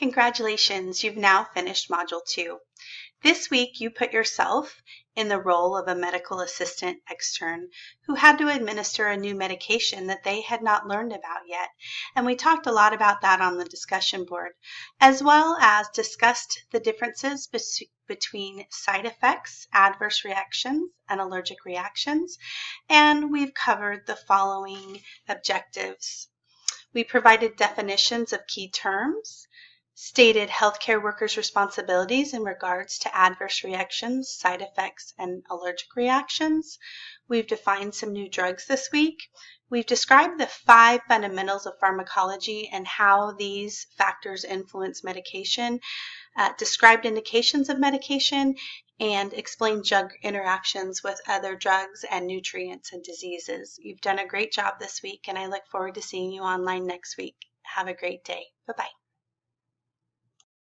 Congratulations, you've now finished Module 2. This week, you put yourself in the role of a medical assistant extern who had to administer a new medication that they had not learned about yet. And we talked a lot about that on the discussion board, as well as discussed the differences between side effects, adverse reactions, and allergic reactions. And we've covered the following objectives. We provided definitions of key terms, stated healthcare workers' responsibilities in regards to adverse reactions, side effects, and allergic reactions. We've defined some new drugs this week. We've described the 5 fundamentals of pharmacology and how these factors influence medication, described indications of medication, and explained drug interactions with other drugs and nutrients and diseases. You've done a great job this week, and I look forward to seeing you online next week. Have a great day. Bye-bye.